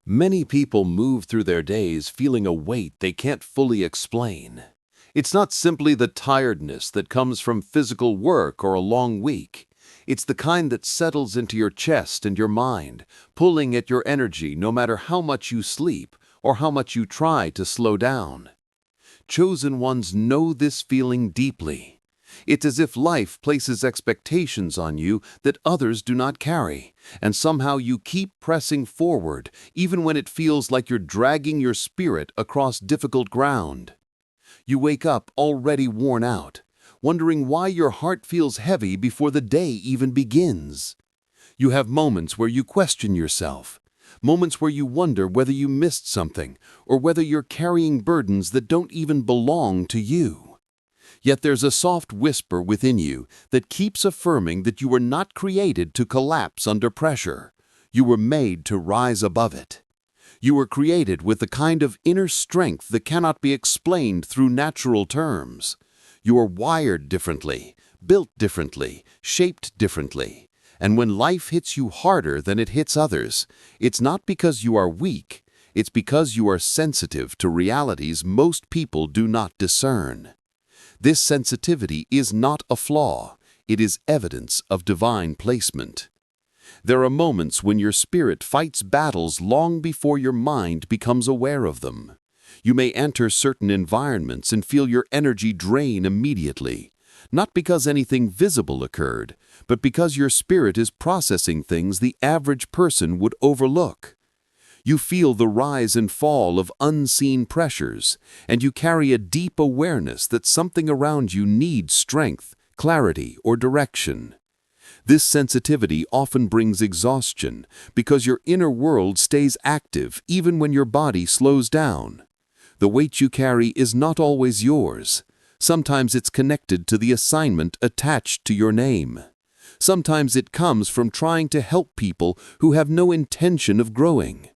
Many people move through their days feeling a weight they can't fully explain. It's not simply the tiredness that comes from physical work or a long week. It's the kind that settles into your chest and your mind, pulling at your energy no matter how much you sleep or how much you try to slow down. Chosen ones know this feeling deeply. It's as if life places expectations on you that others do not carry, and somehow you keep pressing forward, even when it feels like you're dragging your spirit across difficult ground. You wake up already worn out, wondering why your heart feels heavy before the day even begins. You have moments where you question yourself, moments where you wonder whether you missed something, or whether you're carrying burdens that don't even belong to you. Yet there's a soft whisper within you that keeps affirming that you were not created to collapse under pressure. You were made to rise above it. You were created with the kind of inner strength that cannot be explained through natural terms. You are wired differently, built differently, shaped differently. And when life hits you harder than it hits others, it's not because you are weak, it's because you are sensitive to realities most people do not discern. This sensitivity is not a flaw, it is evidence of divine placement. There are moments when your spirit fights battles long before your mind becomes aware of them. You may enter certain environments and feel your energy drain immediately, not because anything visible occurred, but because your spirit is processing things the average person would overlook. You feel the rise and fall of unseen pressures, and you carry a deep awareness that something around you needs strength, clarity, or direction. This sensitivity often brings exhaustion because your inner world stays active even when your body slows down. The weight you carry is not always yours. Sometimes it's connected to the assignment attached to your name. Sometimes it comes from trying to help people who have no intention of growing.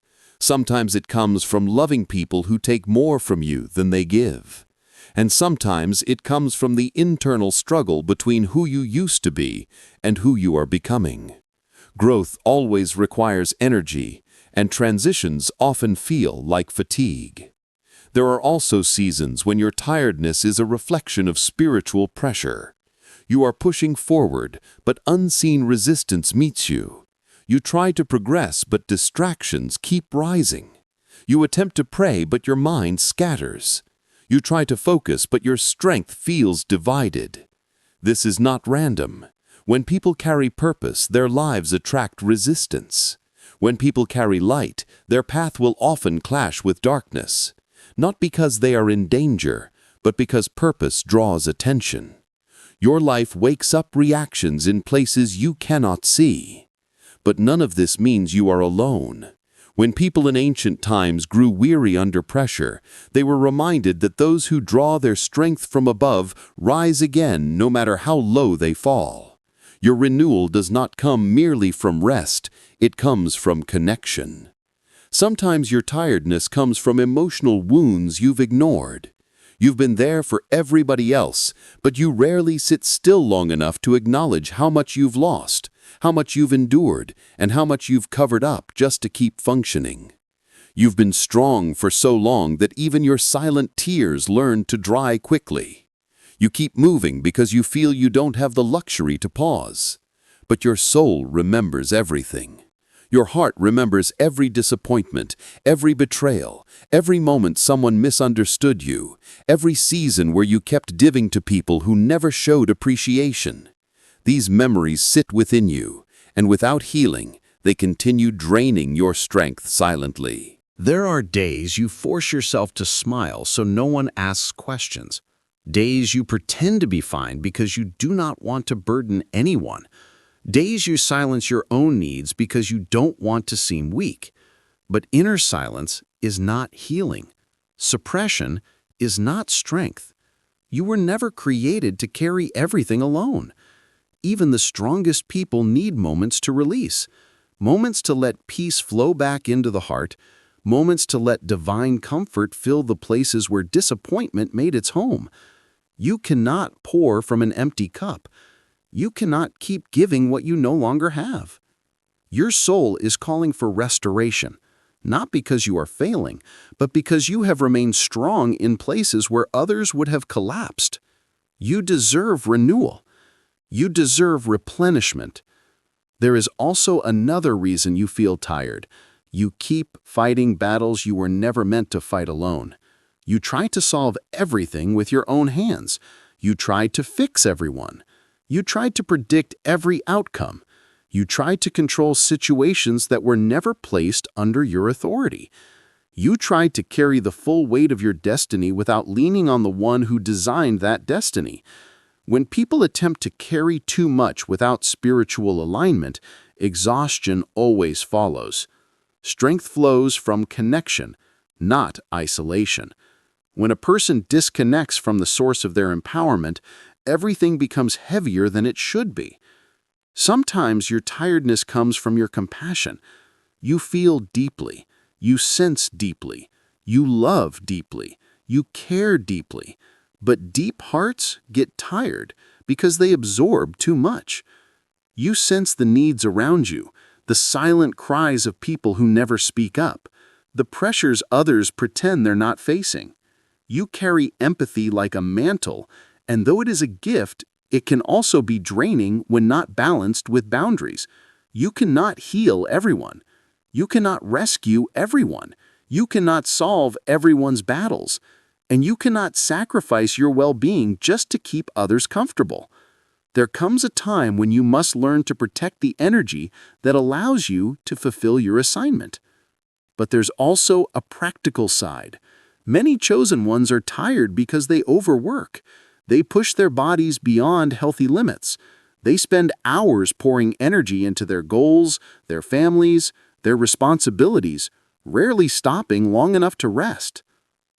Sometimes it comes from loving people who take more from you than they give. And sometimes it comes from the internal struggle between who you used to be and who you are becoming. Growth always requires energy, and transitions often feel like fatigue. There are also seasons when your tiredness is a reflection of spiritual pressure. You are pushing forward, but unseen resistance meets you. You try to progress, but distractions keep rising. You attempt to pray, but your mind scatters. You try to focus, but your strength feels divided. This is not random. When people carry purpose, their lives attract resistance. When people carry light, their path will often clash with darkness. Not because they are in danger, but because purpose draws attention. Your life wakes up reactions in places you cannot see. But none of this means you are alone. When people in ancient times grew weary under pressure, they were reminded that those who draw their strength from above rise again no matter how low they fall. Your renewal does not come merely from rest, it comes from connection. Sometimes your tiredness comes from emotional wounds you've ignored. You've been there for everybody else, but you rarely sit still long enough to acknowledge how much you've lost, how much you've endured, and how much you've covered up just to keep functioning. You've been strong for so long that even your silent tears learn to dry quickly. You keep moving because you feel you don't have the luxury to pause. But your soul remembers everything. Your heart remembers every disappointment, every betrayal, every moment someone misunderstood you, every season where you kept giving to people who never showed appreciation. These memories sit within you, and without healing, they continue draining your strength silently. There are days you force yourself to smile so no one asks questions. Days you pretend to be fine because you do not want to burden anyone. Days you silence your own needs because you don't want to seem weak. But inner silence is not healing. Suppression is not strength. You were never created to carry everything alone. Even the strongest people need moments to release, moments to let peace flow back into the heart, moments to let divine comfort fill the places where disappointment made its home. You cannot pour from an empty cup. You cannot keep giving what you no longer have. Your soul is calling for restoration, not because you are failing, but because you have remained strong in places where others would have collapsed. You deserve renewal. You deserve replenishment. There is also another reason you feel tired. You keep fighting battles you were never meant to fight alone. You try to solve everything with your own hands. You try to fix everyone. You try to predict every outcome. You try to control situations that were never placed under your authority. You try to carry the full weight of your destiny without leaning on the one who designed that destiny. When people attempt to carry too much without spiritual alignment, exhaustion always follows. Strength flows from connection, not isolation. When a person disconnects from the source of their empowerment, everything becomes heavier than it should be. Sometimes your tiredness comes from your compassion. You feel deeply, you sense deeply, you love deeply, you care deeply. But deep hearts get tired because they absorb too much. You sense the needs around you, the silent cries of people who never speak up, the pressures others pretend they're not facing. You carry empathy like a mantle, and though it is a gift, it can also be draining when not balanced with boundaries. You cannot heal everyone. You cannot rescue everyone. You cannot solve everyone's battles. And you cannot sacrifice your well-being just to keep others comfortable. There comes a time when you must learn to protect the energy that allows you to fulfill your assignment. But there's also a practical side. Many chosen ones are tired because they overwork. They push their bodies beyond healthy limits. They spend hours pouring energy into their goals, their families, their responsibilities, rarely stopping long enough to rest.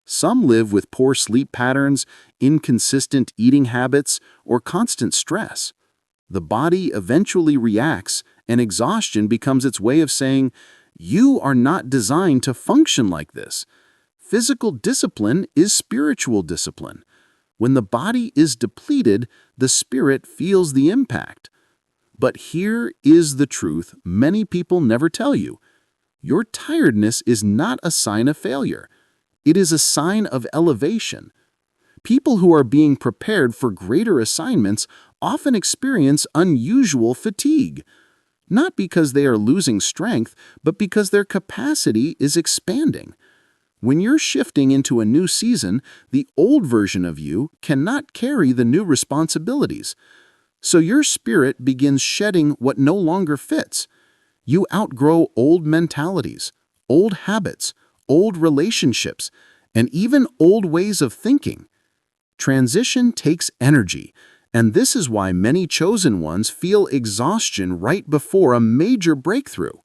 Some live with poor sleep patterns, inconsistent eating habits, or constant stress. The body eventually reacts, and exhaustion becomes its way of saying, "You are not designed to function like this." Physical discipline is spiritual discipline. When the body is depleted, the spirit feels the impact. But here is the truth many people never tell you. Your tiredness is not a sign of failure. It is a sign of elevation. People who are being prepared for greater assignments often experience unusual fatigue, not because they are losing strength, but because their capacity is expanding. When you're shifting into a new season, the old version of you cannot carry the new responsibilities. So your spirit begins shedding what no longer fits. You outgrow old mentalities, old habits, old relationships, and even old ways of thinking. Transition takes energy, and this is why many chosen ones feel exhaustion right before a major breakthrough.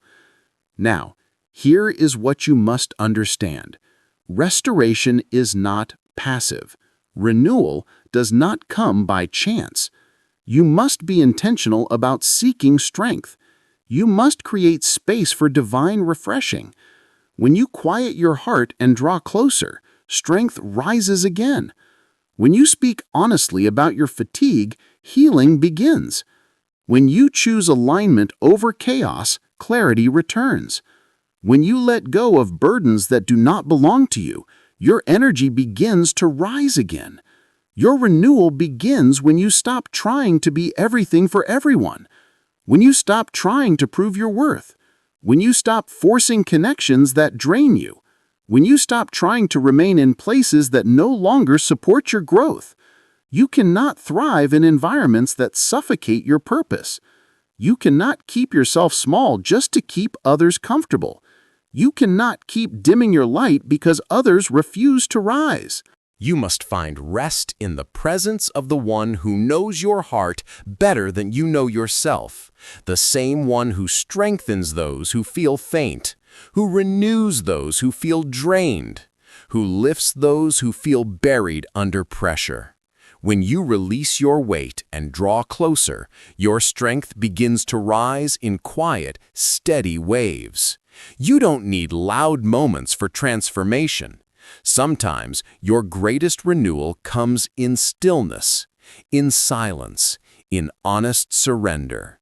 Now, here is what you must understand. Restoration is not passive. Renewal does not come by chance. You must be intentional about seeking strength. You must create space for divine refreshing. When you quiet your heart and draw closer, strength rises again. When you speak honestly about your fatigue, healing begins. When you choose alignment over chaos, clarity returns. When you let go of burdens that do not belong to you, your energy begins to rise again. Your renewal begins when you stop trying to be everything for everyone. When you stop trying to prove your worth. When you stop forcing connections that drain you. When you stop trying to remain in places that no longer support your growth. You cannot thrive in environments that suffocate your purpose. You cannot keep yourself small just to keep others comfortable. You cannot keep dimming your light because others refuse to rise. You must find rest in the presence of the one who knows your heart better than you know yourself, the same one who strengthens those who feel faint, who renews those who feel drained, who lifts those who feel buried under pressure. When you release your weight and draw closer, your strength begins to rise in quiet, steady waves. You don't need loud moments for transformation. Sometimes your greatest renewal comes in stillness, in silence, in honest surrender.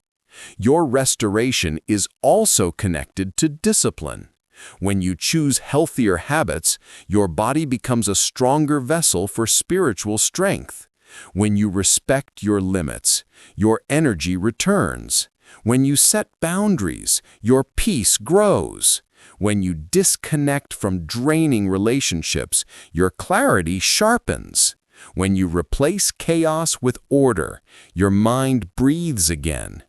Your restoration is also connected to discipline. When you choose healthier habits, your body becomes a stronger vessel for spiritual strength. When you respect your limits, your energy returns. When you set boundaries, your peace grows. When you disconnect from draining relationships, your clarity sharpens. When you replace chaos with order, your mind breathes again.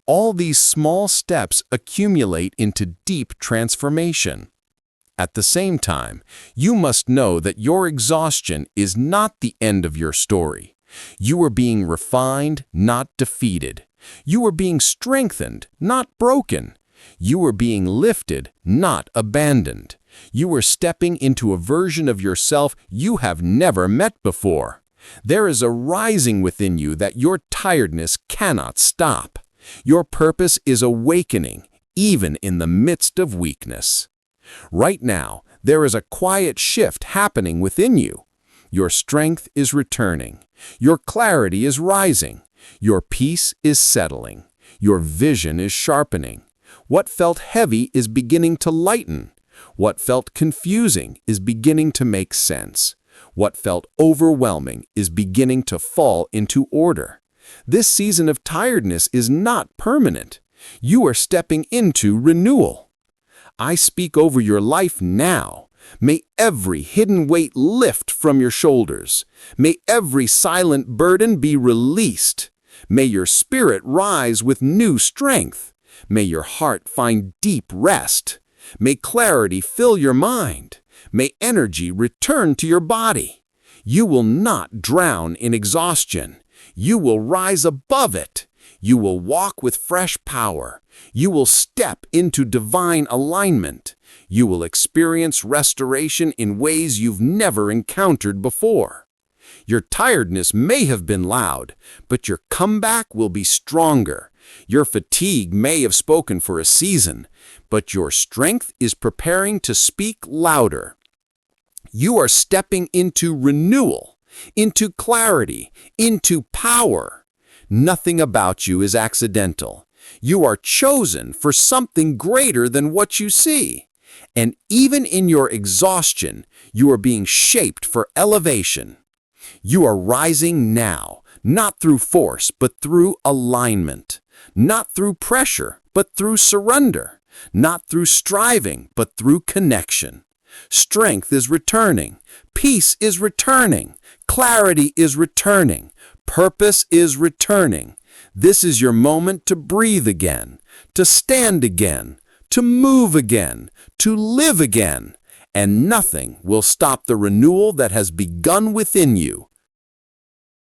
All these small steps accumulate into deep transformation. At the same time, you must know that your exhaustion is not the end of your story. You are being refined, not defeated. You are being strengthened, not broken. You are being lifted, not abandoned. You are stepping into a version of yourself you have never met before. There is a rising within you that your tiredness cannot stop. Your purpose is awakening, even in the midst of weakness. Right now, there is a quiet shift happening within you. Your strength is returning. Your clarity is rising. Your peace is settling. Your vision is sharpening. What felt heavy is beginning to lighten. What felt confusing is beginning to make sense. What felt overwhelming is beginning to fall into order. This season of tiredness is not permanent. You are stepping into renewal. I speak over your life now. May every hidden weight lift from your shoulders. May every silent burden be released. May your spirit rise with new strength. May your heart find deep rest. May clarity fill your mind. May energy return to your body. You will not drown in exhaustion. You will rise above it. You will walk with fresh power. You will step into divine alignment. You will experience restoration in ways you've never encountered before. Your tiredness may have been loud, but your comeback will be stronger. Your fatigue may have spoken for a season, but your strength is preparing to speak louder. You are stepping into renewal, into clarity, into power. Nothing about you is accidental. You are chosen for something greater than what you see. And even in your exhaustion, you are being shaped for elevation. You are rising now, not through force, but through alignment. Not through pressure, but through surrender. Not through striving, but through connection. Strength is returning. Peace is returning. Clarity is returning. Purpose is returning. This is your moment to breathe again, to stand again, to move again, to live again. And nothing will stop the renewal that has begun within you.